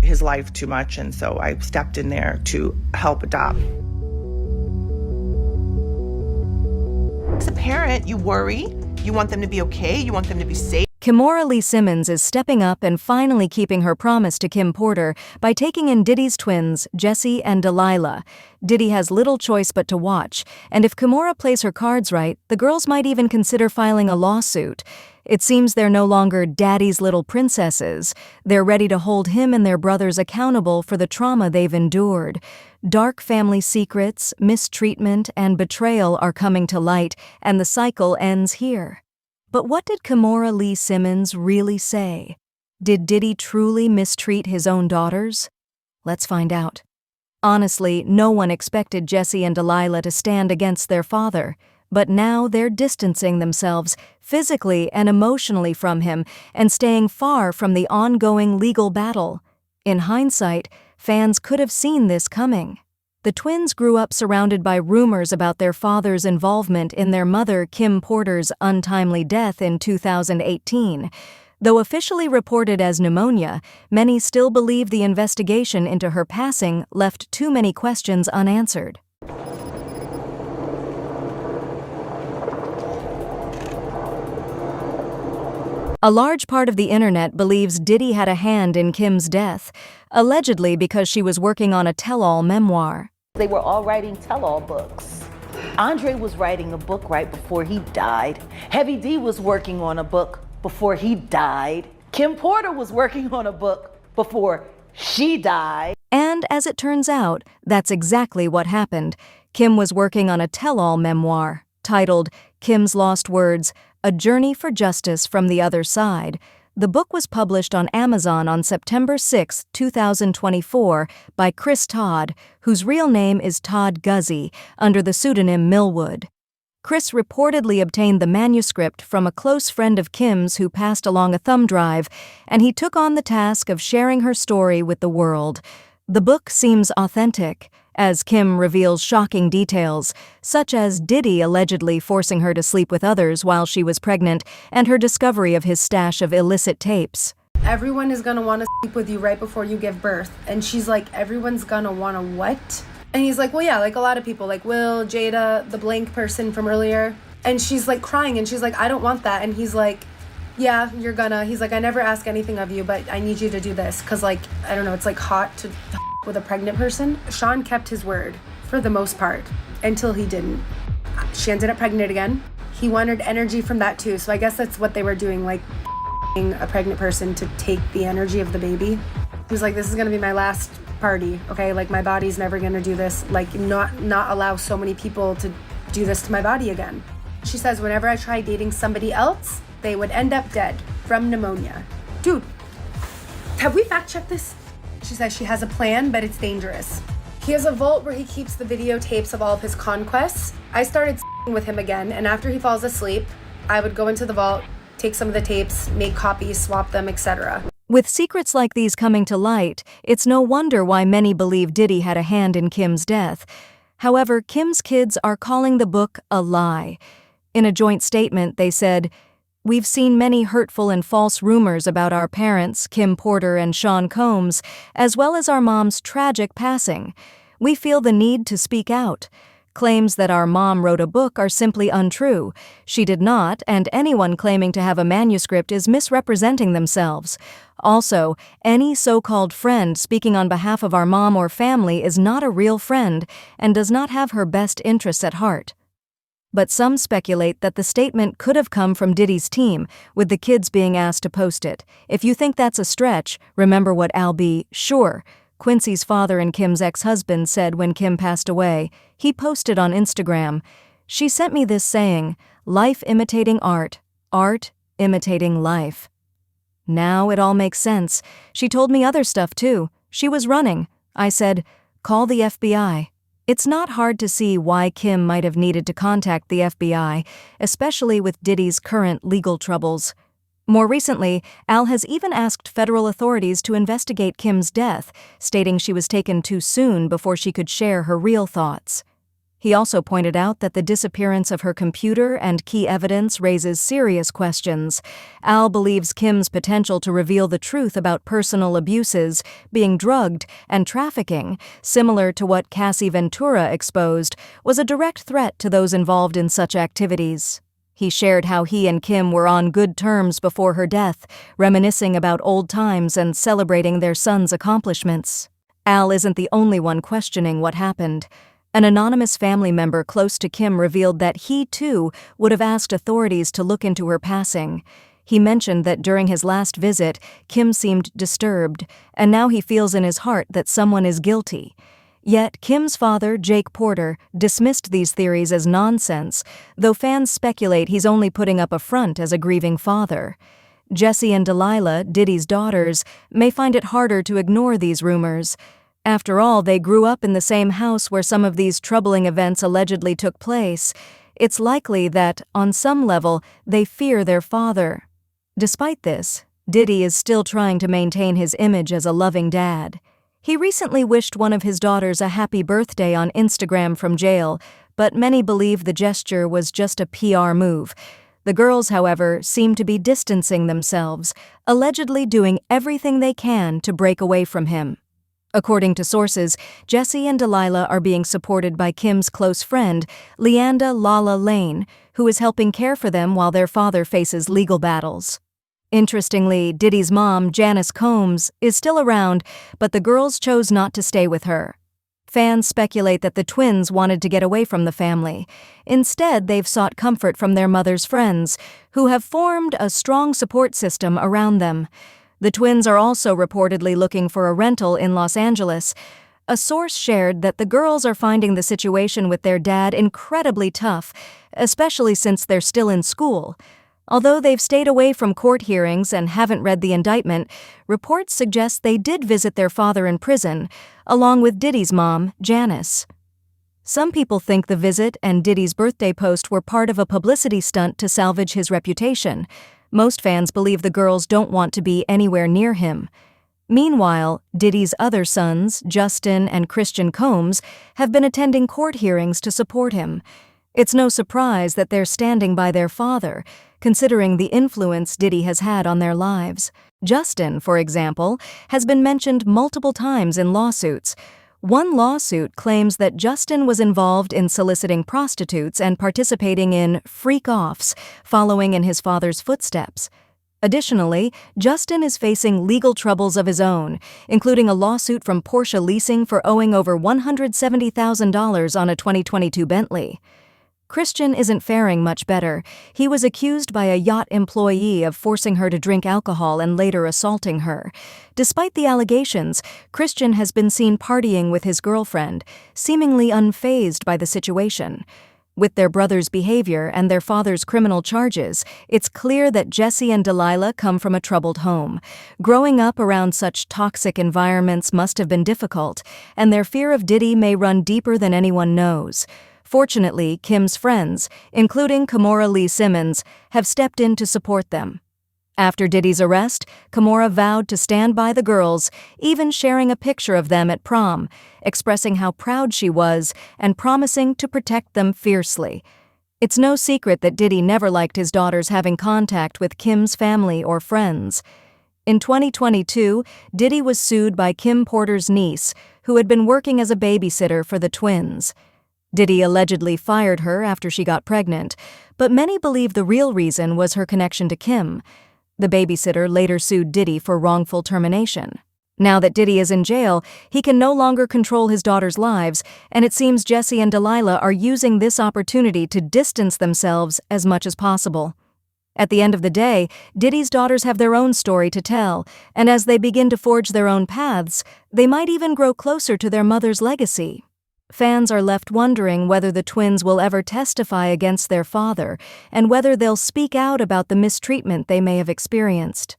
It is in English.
his life too much, and so I stepped in there to help adopt. As a parent, you worry. You want them to be okay. You want them to be safe. Kimora Lee Simmons is stepping up and finally keeping her promise to Kim Porter by taking in Diddy's twins, Jesse and Delilah. Diddy has little choice but to watch, and if Kimora plays her cards right, the girls might even consider filing a lawsuit. It seems they're no longer daddy's little princesses. They're ready to hold him and their brothers accountable for the trauma they've endured. Dark family secrets, mistreatment, and betrayal are coming to light, and the cycle ends here. But what did Kimora Lee Simmons really say? Did Diddy truly mistreat his own daughters? Let's find out. Honestly, no one expected Jesse and Delilah to stand against their father, but now they're distancing themselves physically and emotionally from him and staying far from the ongoing legal battle. In hindsight, fans could have seen this coming. The twins grew up surrounded by rumors about their father's involvement in their mother Kim Porter's untimely death in 2018. Though officially reported as pneumonia, many still believe the investigation into her passing left too many questions unanswered. A large part of the internet believes Diddy had a hand in Kim's death, allegedly because she was working on a tell-all memoir. They were all writing tell-all books. Andre was writing a book right before he died. Heavy D was working on a book before he died. Kim Porter was working on a book before she died. And as it turns out, that's exactly what happened. Kim was working on a tell-all memoir titled Kim's Lost Words, A Journey for Justice from the Other Side. The book was published on Amazon on September 6, 2024 by Chris Todd, whose real name is Todd Guzzi, under the pseudonym Millwood. Chris reportedly obtained the manuscript from a close friend of Kim's who passed along a thumb drive, and he took on the task of sharing her story with the world. The book seems authentic, as Kim reveals shocking details, such as Diddy allegedly forcing her to sleep with others while she was pregnant, and her discovery of his stash of illicit tapes. Everyone is gonna wanna sleep with you right before you give birth. And she's like, everyone's gonna wanna what? And he's like, well, yeah, like a lot of people, like Will, Jada, the blank person from earlier. And she's like crying, and she's like, I don't want that. And he's like, yeah, you're gonna. He's like, I never ask anything of you, but I need you to do this. Cause like, I don't know, it's like hot to with a pregnant person. Sean kept his word for the most part until he didn't. She ended up pregnant again. He wanted energy from that too. So I guess that's what they were doing, like a pregnant person to take the energy of the baby. He was like, this is gonna be my last party, okay? Like my body's never gonna do this. Like not allow so many people to do this to my body again. She says, whenever I try dating somebody else, they would end up dead from pneumonia. Dude, have we fact checked this? She says she has a plan, but it's dangerous. He has a vault where he keeps the videotapes of all of his conquests. I started with him again, and after he falls asleep, I would go into the vault, take some of the tapes, make copies, swap them, etc. With secrets like these coming to light, it's no wonder why many believe Diddy had a hand in Kim's death. However, Kim's kids are calling the book a lie. In a joint statement, they said, "We've seen many hurtful and false rumors about our parents, Kim Porter and Sean Combs, as well as our mom's tragic passing. We feel the need to speak out. Claims that our mom wrote a book are simply untrue. She did not, and anyone claiming to have a manuscript is misrepresenting themselves. Also, any so-called friend speaking on behalf of our mom or family is not a real friend and does not have her best interests at heart." But some speculate that the statement could have come from Diddy's team, with the kids being asked to post it. If you think that's a stretch, remember what Albie, sure, Quincy's father and Kim's ex-husband, said when Kim passed away. He posted on Instagram, "She sent me this saying, life imitating art, art imitating life." Now it all makes sense. She told me other stuff too. She was running. I said, call the FBI. It's not hard to see why Kim might have needed to contact the FBI, especially with Diddy's current legal troubles. More recently, Al has even asked federal authorities to investigate Kim's death, stating she was taken too soon before she could share her real thoughts. He also pointed out that the disappearance of her computer and key evidence raises serious questions. Al believes Kim's potential to reveal the truth about personal abuses, being drugged, and trafficking, similar to what Cassie Ventura exposed, was a direct threat to those involved in such activities. He shared how he and Kim were on good terms before her death, reminiscing about old times and celebrating their son's accomplishments. Al isn't the only one questioning what happened. An anonymous family member close to Kim revealed that he, too, would have asked authorities to look into her passing. He mentioned that during his last visit, Kim seemed disturbed, and now he feels in his heart that someone is guilty. Yet Kim's father, Jake Porter, dismissed these theories as nonsense, though fans speculate he's only putting up a front as a grieving father. Jesse and Delilah, Diddy's daughters, may find it harder to ignore these rumors. After all, they grew up in the same house where some of these troubling events allegedly took place. It's likely that, on some level, they fear their father. Despite this, Diddy is still trying to maintain his image as a loving dad. He recently wished one of his daughters a happy birthday on Instagram from jail, but many believe the gesture was just a PR move. The girls, however, seem to be distancing themselves, allegedly doing everything they can to break away from him. According to sources, Jesse and Delilah are being supported by Kim's close friend, Leanda Lala Lane, who is helping care for them while their father faces legal battles. Interestingly, Diddy's mom, Janice Combs, is still around, but the girls chose not to stay with her. Fans speculate that the twins wanted to get away from the family. Instead, they've sought comfort from their mother's friends, who have formed a strong support system around them. The twins are also reportedly looking for a rental in Los Angeles. A source shared that the girls are finding the situation with their dad incredibly tough, especially since they're still in school. Although they've stayed away from court hearings and haven't read the indictment, reports suggest they did visit their father in prison, along with Diddy's mom, Janice. Some people think the visit and Diddy's birthday post were part of a publicity stunt to salvage his reputation. Most fans believe the girls don't want to be anywhere near him. Meanwhile, Diddy's other sons, Justin and Christian Combs, have been attending court hearings to support him. It's no surprise that they're standing by their father, considering the influence Diddy has had on their lives. Justin, for example, has been mentioned multiple times in lawsuits. One lawsuit claims that Justin was involved in soliciting prostitutes and participating in freak-offs, following in his father's footsteps. Additionally, Justin is facing legal troubles of his own, including a lawsuit from Porsche Leasing for owing over $170,000 on a 2022 Bentley. Christian isn't faring much better. He was accused by a yacht employee of forcing her to drink alcohol and later assaulting her. Despite the allegations, Christian has been seen partying with his girlfriend, seemingly unfazed by the situation. With their brother's behavior and their father's criminal charges, it's clear that Jesse and Delilah come from a troubled home. Growing up around such toxic environments must have been difficult, and their fear of Diddy may run deeper than anyone knows. Fortunately, Kim's friends, including Kimora Lee Simmons, have stepped in to support them. After Diddy's arrest, Kimora vowed to stand by the girls, even sharing a picture of them at prom, expressing how proud she was and promising to protect them fiercely. It's no secret that Diddy never liked his daughters having contact with Kim's family or friends. In 2022, Diddy was sued by Kim Porter's niece, who had been working as a babysitter for the twins. Diddy allegedly fired her after she got pregnant, but many believe the real reason was her connection to Kim. The babysitter later sued Diddy for wrongful termination. Now that Diddy is in jail, he can no longer control his daughters' lives, and it seems Jesse and Delilah are using this opportunity to distance themselves as much as possible. At the end of the day, Diddy's daughters have their own story to tell, and as they begin to forge their own paths, they might even grow closer to their mother's legacy. Fans are left wondering whether the twins will ever testify against their father and whether they'll speak out about the mistreatment they may have experienced.